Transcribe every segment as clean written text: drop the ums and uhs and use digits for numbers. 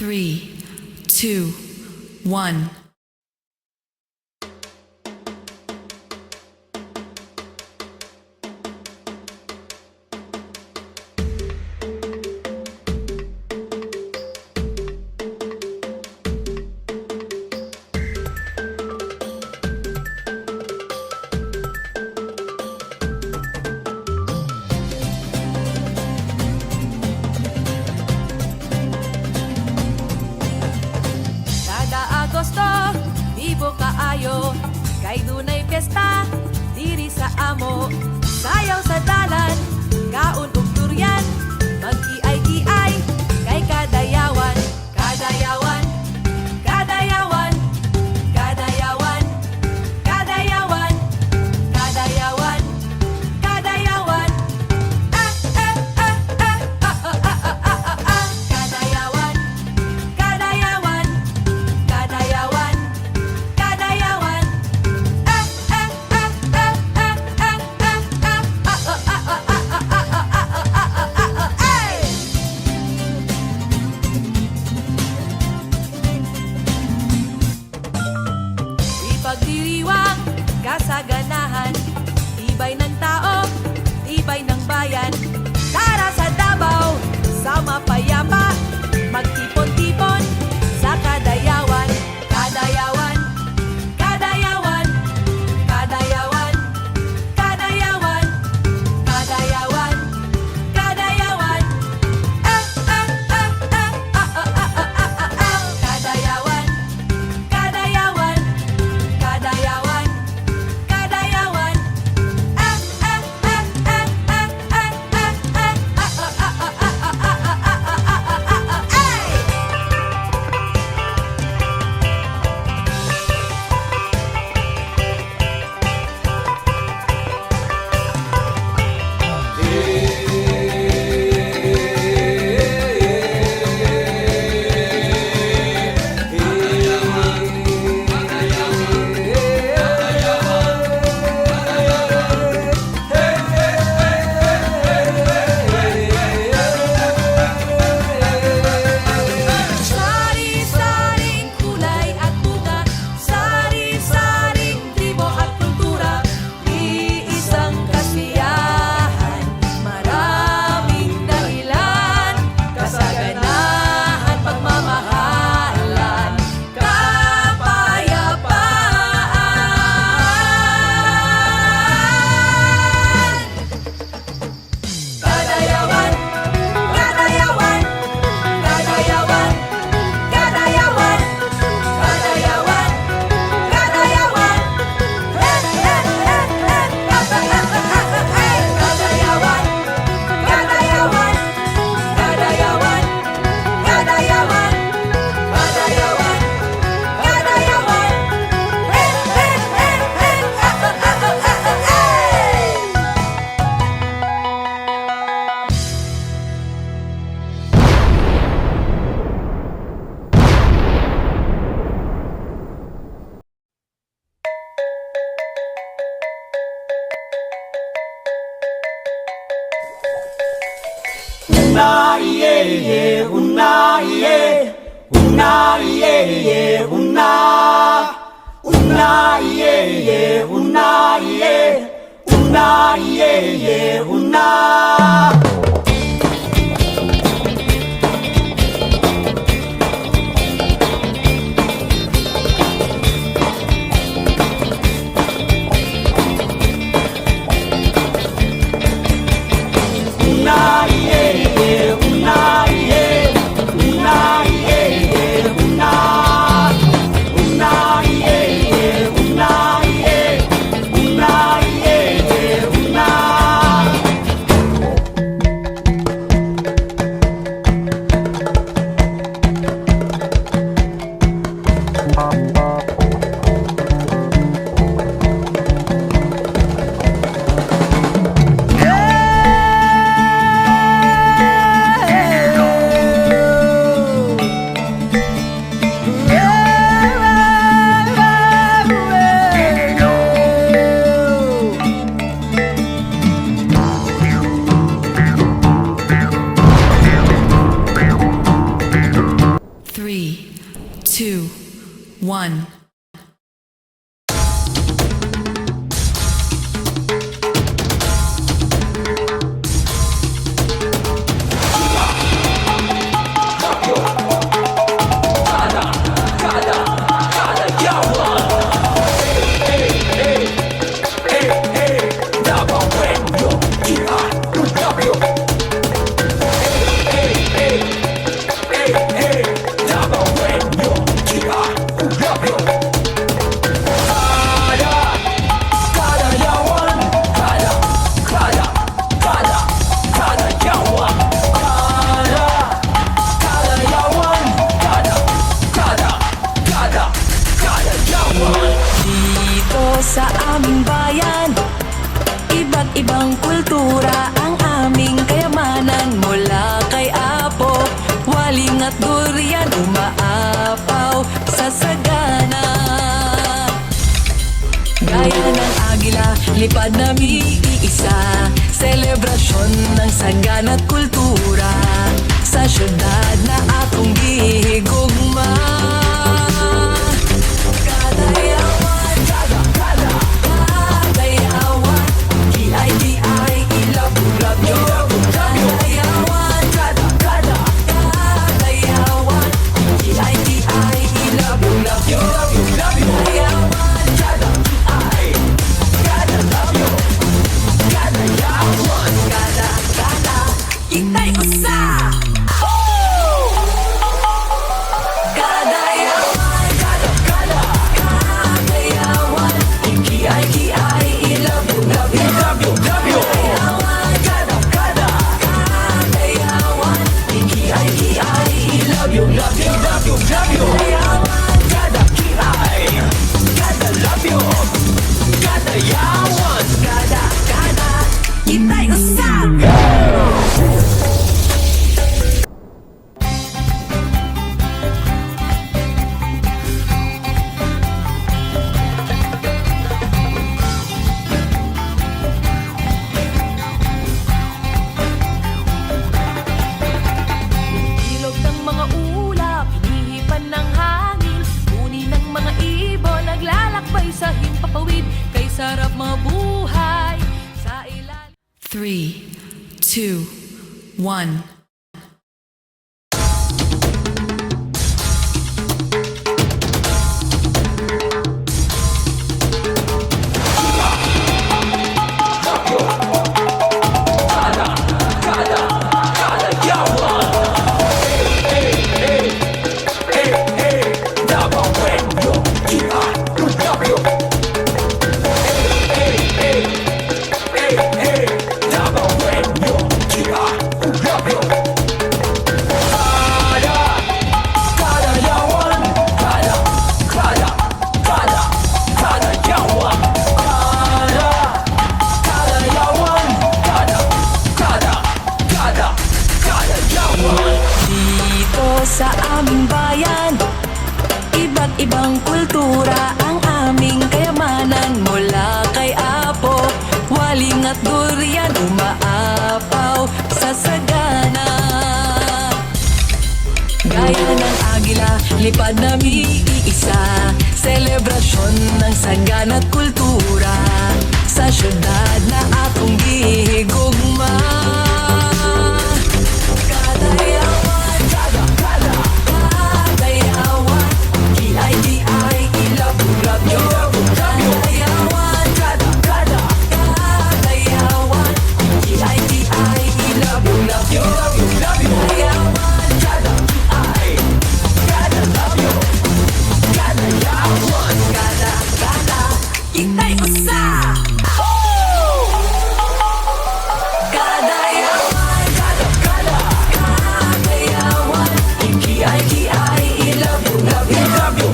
3, 2, 1. Ibo kaayo, kay dunay piyesta, diri sa amo. Sayaw sa dalan, kaon ug durian, mag-iay-iay, kay kadayawan. Kadayawan, kadayawan, kadayawan, kadayawan, kadayawan, kadayawan. Kadayawan, kadayawan, kadayawan. Ipagdiriwang kasaganahan, tibay ng tao, tibay ng bayan. Tara sa Davao, sa mapayapa, magtipon-tipon sa kadayawan. Kadayawan, kadayawan, kadayawan, kadayawan, kadayawan, kadayawan. Kadayawan, kadayawan, kadayawan, kadayawan. Sari-saring kulay at bunga, sari-saring tribo at kultura, iisang kasiyahan, maraming dahilan, kasaganahan, pagmamahalan, kapayapaan. Kadayawan, kadayawan, kadayawan, kadayawan, kadayawan, kadayawan. Kadayawan, kadayawan, kadayawan, kadayawan, kadayawan, kadayawan. Una iye ye, una iye, una iye ye, una iye ye, una iye, una iye ye, una. Una iye ye, una iye, una iye ye, una. Una iye ye, una iye, una iye ye, una. 2, 1. Dito sa aming bayan, iba't ibang kultura ang aming kayamanan. Mula kay Apo, waling at durian, umaapaw sa sagana. Gaya ng agila, lipad na iisa, selebrasyon ng sagana at kultura sa syudad na akong gihigugma. Kadayawan, kadayawan, G-I-G-I, ilabulab nyo. Kadayawan, kadayawan, G-I-G-I, ilabulab nyo. Kadayawan, kadayawan, itay usa. Kadayawan, kadayawan, G-I-G-I, ilabulab nyo. Kadayawan, kadayawan, G-I-G-I, ilabulab nyo. Kadayawan, kadayawan, itay usa. Ilog ng mga ulap, hinihipan ng hangin. Uni ng mga ibon, naglalakbay sa himpapawid. Kay sarap mabuhay sa ilalim. 3, 2, 1. Dito sa aming bayan, iba't ibang kultura ang aming kayamanan. Mula kay Apo, waling at durian, umaapaw sa sagana. Gaya ng agila, lipad na iisa, selebrasyon ng sagana at kultura sa syudad na akong gihigugma. Kadayawan, kadayawan, G-I-G-I, ilabulab nyo. Kadayawan, kadayawan, G-I-G-I, ilabulab nyo. Kadayawan, kadayawan, itay usa. Kadayawan, kadayawan, G-I-G-I, ilabulab nyo.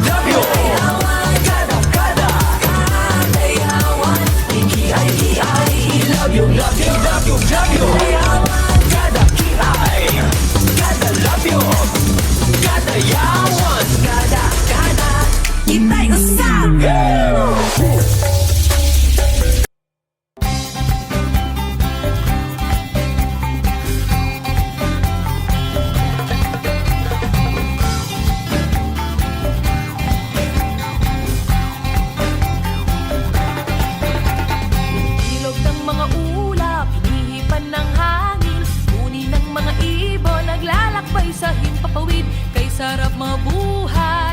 Kadayawan, kadayawan, G-I-G-I, ilabulab nyo. Kadayawan, kadayawan, itay usa. naglalakbay sa himpapawid. Kay sarap mabuhay